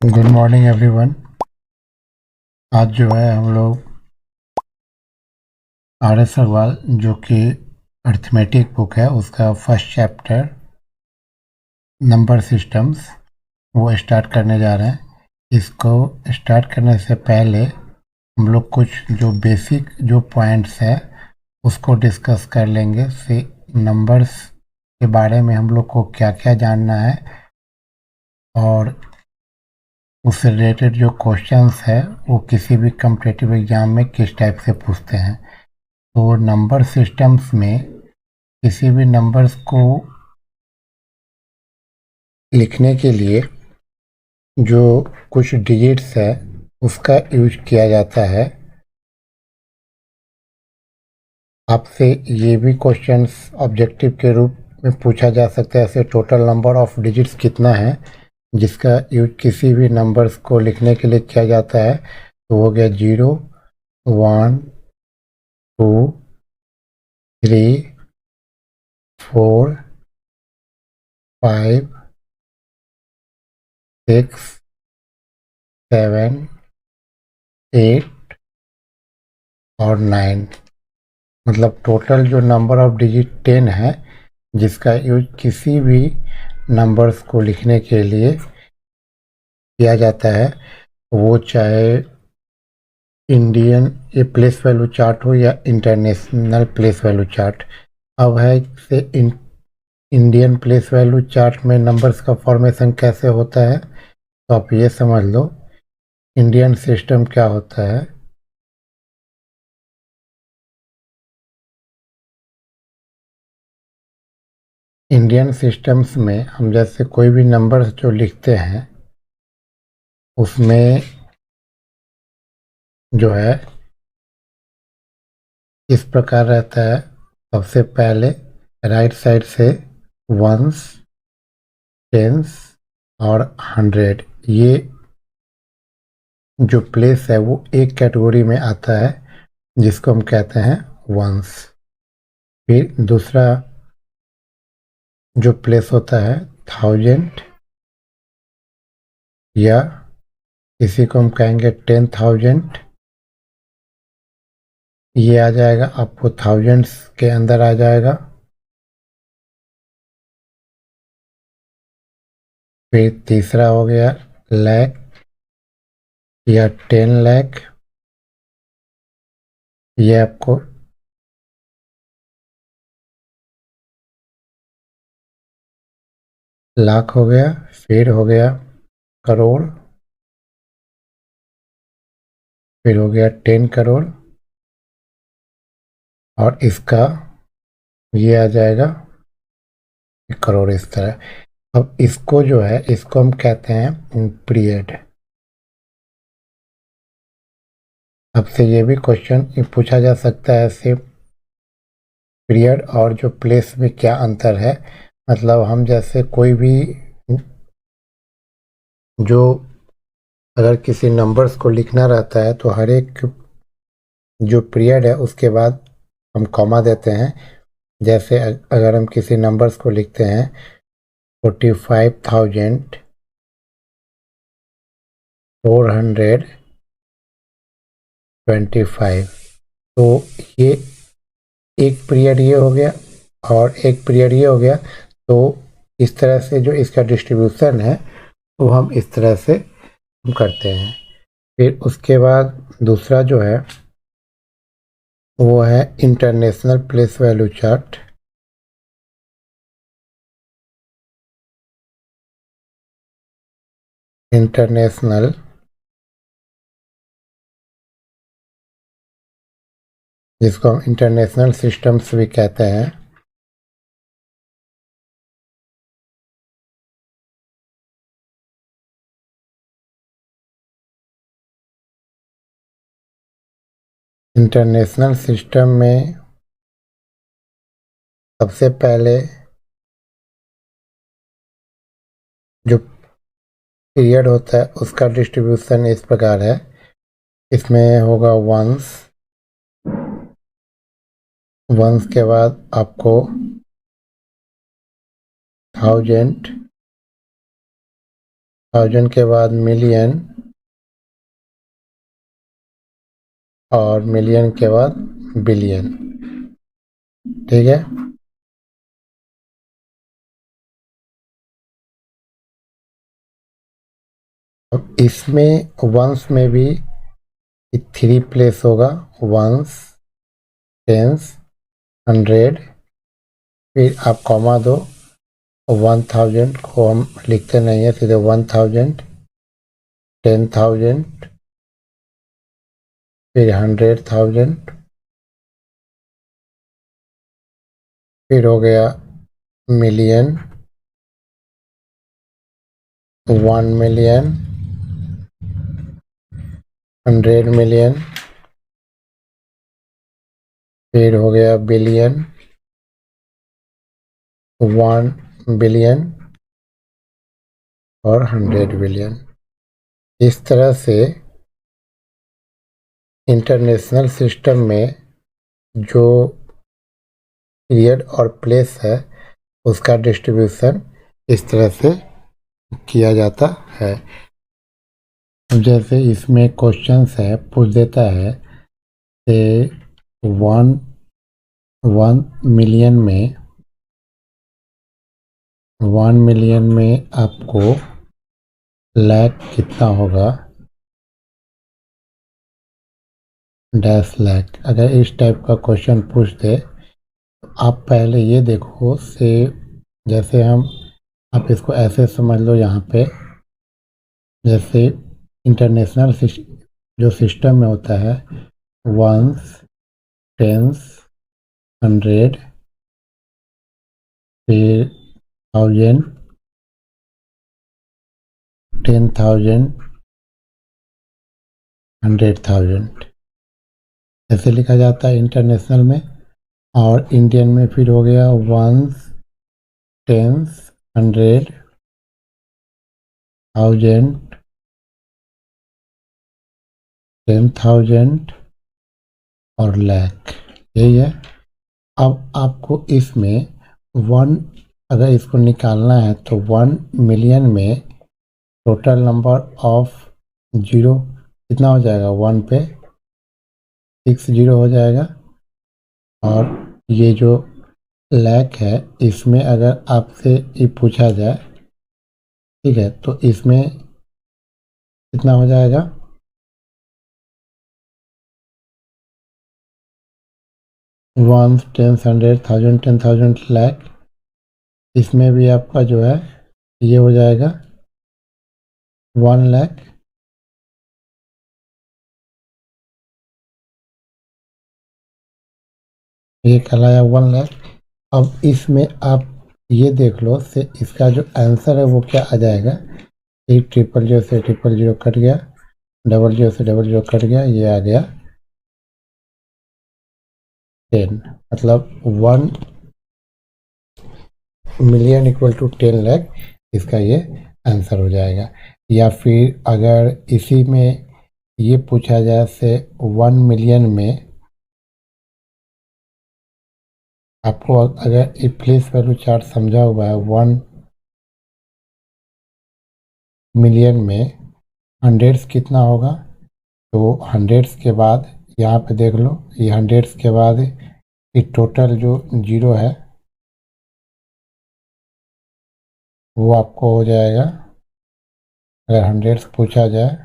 Good morning everyone. आज जो है हम लोग आर एस अग्रवाल जो कि अर्थमेटिक बुक है उसका फर्स्ट चैप्टर नंबर सिस्टम्स वो स्टार्ट करने जा रहे हैं। इसको स्टार्ट करने से पहले हम लोग कुछ जो बेसिक जो पॉइंट्स है उसको डिस्कस कर लेंगे। से नंबर्स के बारे में हम लोग को क्या क्या जानना है और उससे रिलेटेड जो क्वेश्चंस है वो किसी भी कम्पिटिटिव एग्जाम में किस टाइप से पूछते हैं। तो नंबर सिस्टम्स में किसी भी नंबर्स को लिखने के लिए जो कुछ डिजिट्स है उसका यूज किया जाता है। आपसे ये भी क्वेश्चंस ऑब्जेक्टिव के रूप में पूछा जा सकता है, ऐसे टोटल नंबर ऑफ डिजिट्स कितना है जिसका यूज किसी भी नंबर्स को लिखने के लिए किया जाता है। तो हो गया 0, 1, 2, 3, 4, 5, 6, 7, 8 और 9। मतलब टोटल जो नंबर ऑफ डिजिट 10 है जिसका यूज किसी भी नंबर्स को लिखने के लिए किया जाता है, वो चाहे इंडियन ये प्लेस वैल्यू चार्ट हो या इंटरनेशनल प्लेस वैल्यू चार्ट। अब है से इंडियन प्लेस वैल्यू चार्ट में नंबर्स का फॉर्मेशन कैसे होता है, तो आप ये समझ लो इंडियन सिस्टम क्या होता है। इंडियन सिस्टम्स में हम जैसे कोई भी नंबर्स जो लिखते हैं उसमें जो है इस प्रकार रहता है। सबसे पहले राइट साइड से वंस, टेंस और 100, ये जो प्लेस है वो एक कैटेगरी में आता है जिसको हम कहते हैं वंस। फिर दूसरा जो प्लेस होता है 1000 या इसी को हम कहेंगे 10,000। ये आ जाएगा आपको थाउजेंड्स के अंदर आ जाएगा। फिर तीसरा हो गया लाख या 10 लाख, ये आपको लाख हो गया। फिर हो गया करोड़, फिर हो गया 10 करोड़ और इसका ये आ जाएगा 1 करोड़ इस तरह। अब इसको जो है इसको हम कहते हैं पीरियड। अब से ये भी क्वेश्चन पूछा जा सकता है ऐसे पीरियड और जो प्लेस में क्या अंतर है। मतलब हम जैसे कोई भी जो अगर किसी नंबर्स को लिखना रहता है तो हर एक जो पीरियड है उसके बाद हम कॉमा देते हैं। जैसे अगर हम किसी नंबर्स को लिखते हैं 45,425, तो ये एक पीरियड ये हो गया और एक पीरियड ये हो गया। तो इस तरह से जो इसका डिस्ट्रीब्यूशन है वो हम इस तरह से हम करते हैं। फिर उसके बाद दूसरा जो है वो है international place value chart. International जिसको हम इंटरनेशनल सिस्टम्स भी कहते हैं। इंटरनेशनल सिस्टम में सबसे पहले जो पीरियड होता है उसका डिस्ट्रीब्यूशन इस प्रकार है। इसमें होगा वंस, वंस के बाद आपको 1000, 1000 के बाद मिलियन और मिलियन के बाद बिलियन। ठीक है, अब इसमें वंस में भी 3 प्लेस होगा, वंस, टेंस, 100, फिर आप कॉमा दो। 1000 को हम लिखते नहीं है, सीधे 1000, 10,000, फिर 100,000, फिर हो गया मिलियन, 1 मिलियन, 100 मिलियन, फिर हो गया बिलियन, 1 बिलियन और 100 बिलियन। इस तरह से इंटरनेशनल सिस्टम में जो पीरियड और प्लेस है उसका डिस्ट्रीब्यूशन इस तरह से किया जाता है। जैसे इसमें क्वेश्चंस है, पूछ देता है कि 1 मिलियन में आपको लाख कितना होगा, डैश लाख। अगर इस टाइप का क्वेश्चन पूछ दे तो आप पहले ये देखो से, जैसे आप इसको ऐसे समझ लो, यहाँ पे जैसे इंटरनेशनल जो सिस्टम में होता है, वंस, टेंस, 100, फिर 1000, 10,000, 100,000 ऐसे लिखा जाता है इंटरनेशनल में। और इंडियन में फिर हो गया वंस, टेंस, 100, 1000, 10,000 और लाख, यही है। अब आपको इसमें अगर इसको निकालना है तो 1 मिलियन में टोटल नंबर ऑफ जीरो कितना हो जाएगा, 1 पे 6 जीरो हो जाएगा। और ये जो लाख है, इसमें अगर आपसे ये पूछा जाए, ठीक है, तो इसमें कितना हो जाएगा, 1, 10, 100, 1000, 10,000, लाख। इसमें भी आपका जो है ये हो जाएगा 1 लाख। ये कहलाया 1 लाख। अब इसमें आप ये देख लो से, इसका जो आंसर है वो क्या आ जाएगा। 800 से 000 कट गया, 00 से 00 कट गया, ये आ गया 10। मतलब 1 मिलियन इक्वल टू 10 लाख, इसका ये आंसर हो जाएगा। या फिर अगर इसी में ये पूछा जाए से 1 मिलियन में आपको अगर ये प्लेस वैल्यू चार्ट समझा हुआ है, 1 मिलियन में हंड्रेड्स कितना होगा, तो हंड्रेड्स के बाद यहाँ पे देख लो, ये हंड्रेड्स के बाद ये टोटल जो जीरो है वो आपको हो जाएगा, अगर हंड्रेड्स पूछा जाए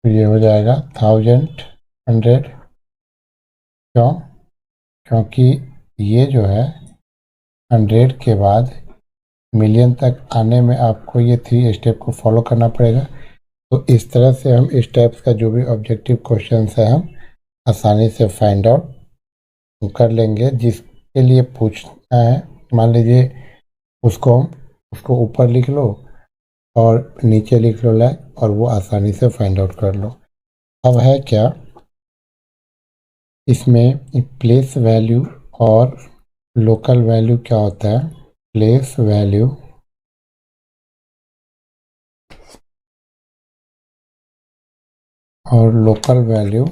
तो ये हो जाएगा 1000, 100। क्यों? क्योंकि ये जो है 100 के बाद मिलियन तक आने में आपको ये 3 स्टेप को फॉलो करना पड़ेगा। तो इस तरह से हम इस टाइप का जो भी ऑब्जेक्टिव क्वेश्चन है हम आसानी से फाइंड आउट कर लेंगे। जिसके लिए पूछना है, मान लीजिए उसको ऊपर लिख लो और नीचे लिख लो लाइक, और वो आसानी से फाइंड आउट कर लो। अब है क्या इसमें प्लेस वैल्यू और लोकल वैल्यू क्या होता है। प्लेस वैल्यू और लोकल वैल्यू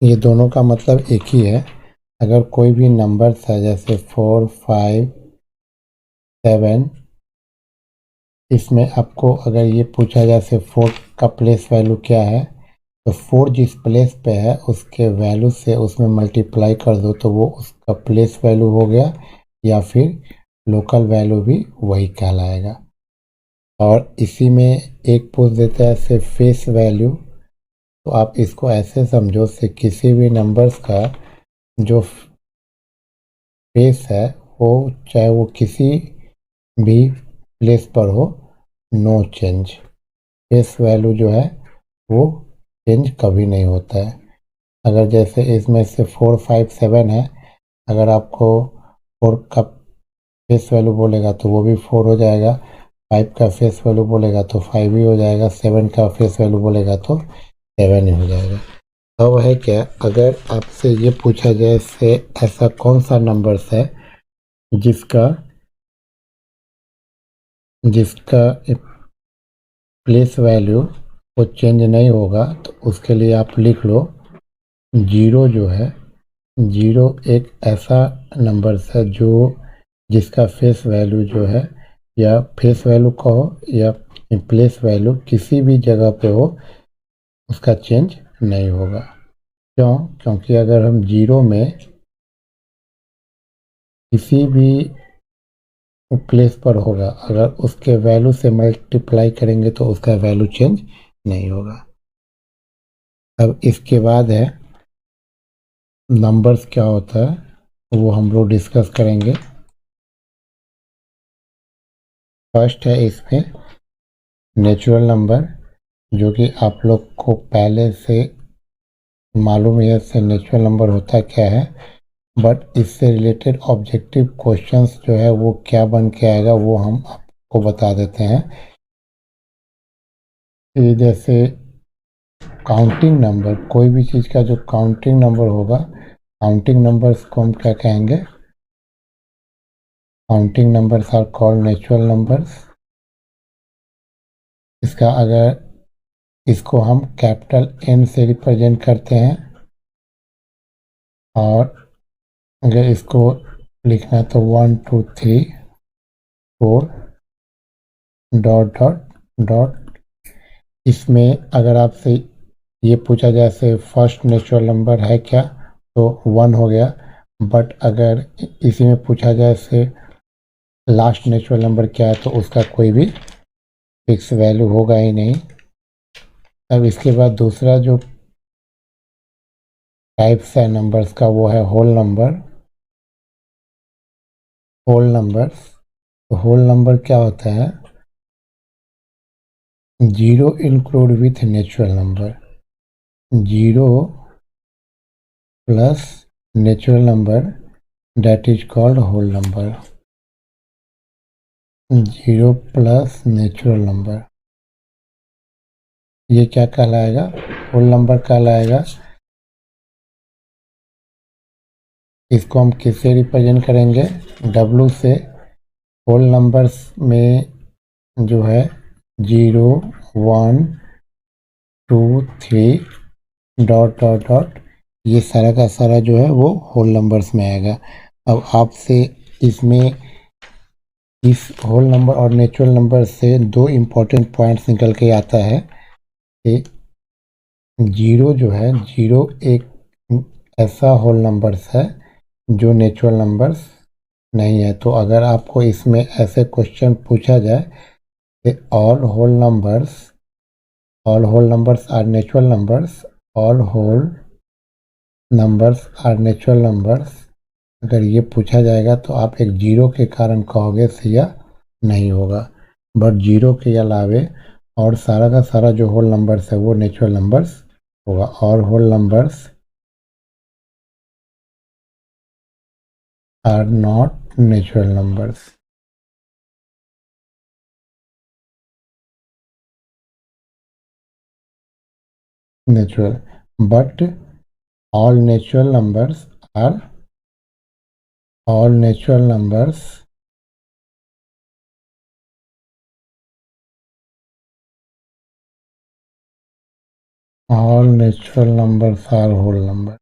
ये दोनों का मतलब एक ही है। अगर कोई भी नंबर्स है जैसे 4, 5, 7, इसमें आपको अगर ये पूछा जाए जैसे 4 का प्लेस वैल्यू क्या है, तो 4 जिस प्लेस पे है उसके वैल्यू से उसमें मल्टीप्लाई कर दो तो वो उसका प्लेस वैल्यू हो गया, या फिर लोकल वैल्यू भी वही कहलाएगा। और इसी में एक पूछ देता है ऐसे फेस वैल्यू, तो आप इसको ऐसे समझो से किसी भी नंबर्स का जो फेस है वो चाहे वो किसी भी प्लेस पर हो, नो चेंज, फेस वैल्यू जो है वो चेंज कभी नहीं होता है। अगर जैसे इसमें से 4, 5, 7 है, अगर आपको 4 का फेस वैल्यू बोलेगा तो वो भी 4 हो जाएगा, 5 का फेस वैल्यू बोलेगा तो 5 ही हो जाएगा, 7 का फेस वैल्यू बोलेगा तो 7 ही हो जाएगा। अब है क्या, अगर आपसे ये पूछा जाए से ऐसा कौन सा नंबर्स है जिसका जिसका प्लेस वैल्यू वो चेंज नहीं होगा, तो उसके लिए आप लिख लो जीरो जो है, जीरो एक ऐसा नंबर है जो जिसका फेस वैल्यू जो है, या फेस वैल्यू कहो या प्लेस वैल्यू किसी भी जगह पे हो, उसका चेंज नहीं होगा। क्यों? क्योंकि अगर हम जीरो में किसी भी प्लेस पर होगा, अगर उसके वैल्यू से मल्टीप्लाई करेंगे तो उसका वैल्यू चेंज नहीं होगा। अब इसके बाद है नंबर्स क्या होता है, वो हम लोग डिस्कस करेंगे। फर्स्ट है इसमें नेचुरल नंबर, जो कि आप लोग को पहले से मालूम है से नेचुरल नंबर होता क्या है, बट इससे रिलेटेड ऑब्जेक्टिव क्वेश्चंस जो है वो क्या बन के आएगा वो हम आपको बता देते हैं। ये जैसे काउंटिंग नंबर, कोई भी चीज़ का जो काउंटिंग नंबर होगा, काउंटिंग नंबर्स को हम क्या कहेंगे, counting numbers are called natural numbers. इसका अगर इसको हम कैपिटल एन से रिप्रेजेंट करते हैं, और अगर इसको लिखना है तो 1, 2, 3, 4 डॉट डॉट डॉट। इसमें अगर आपसे ये पूछा जाए से फर्स्ट नेचुरल नंबर है क्या, तो 1 हो गया। बट अगर इसी में पूछा जाए से लास्ट नेचुरल नंबर क्या है, तो उसका कोई भी फिक्स वैल्यू होगा ही नहीं। अब इसके बाद दूसरा जो टाइप्स है नंबर्स का वो है होल नंबर। होल नंबर्स, तो होल नंबर क्या होता है, zero include with natural number, zero plus natural number, that is called whole number. Zero plus natural number, ये क्या कहलाएगा, होल नंबर कहलाएगा। इसको हम किससे रिप्रेजेंट करेंगे, डब्लू से। होल नंबर्स में जो है 0, 1, 2, 3 डॉट डॉट डॉट, ये सारा का सारा जो है वो होल नंबर्स में आएगा। अब आपसे इसमें इस होल नंबर और नेचुरल नंबर से दो इम्पोर्टेंट पॉइंट्स निकल के आता है कि जीरो जो है, जीरो एक ऐसा होल नंबर्स है जो नेचुरल नंबर्स नहीं है। तो अगर आपको इसमें ऐसे क्वेश्चन पूछा जाए कि all whole numbers are natural numbers, all whole numbers are natural numbers, अगर ये पूछा जाएगा तो आप एक जीरो के कारण कहोगे से या नहीं होगा। बट जीरो के अलावे और सारा का सारा जो होल नंबर्स है वो नेचुरल नंबर्स होगा। और whole numbers are not natural numbers. Natural, but all natural numbers are all natural numbers all natural numbers are whole numbers.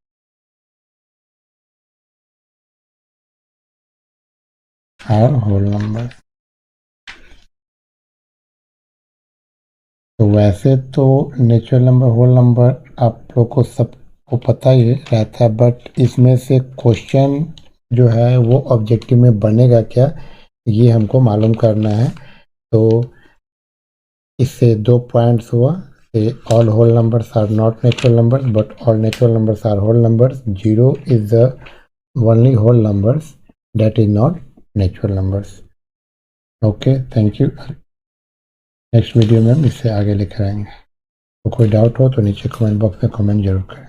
Are whole numbers. तो वैसे तो नेचुरल नंबर होल नंबर आप लोग को सबको पता ही रहता है, बट इसमें से क्वेश्चन जो है वो ऑब्जेक्टिव में बनेगा क्या, ये हमको मालूम करना है। तो इससे 2 पॉइंट्स हुआ। All whole numbers are not natural numbers but all natural numbers are whole numbers. 0 is the only whole numbers that is not natural numbers. Okay, thank you. Next video में हम इससे आगे लेकर आएंगे। तो कोई डाउट हो तो नीचे कमेंट बॉक्स में कमेंट जरूर करें।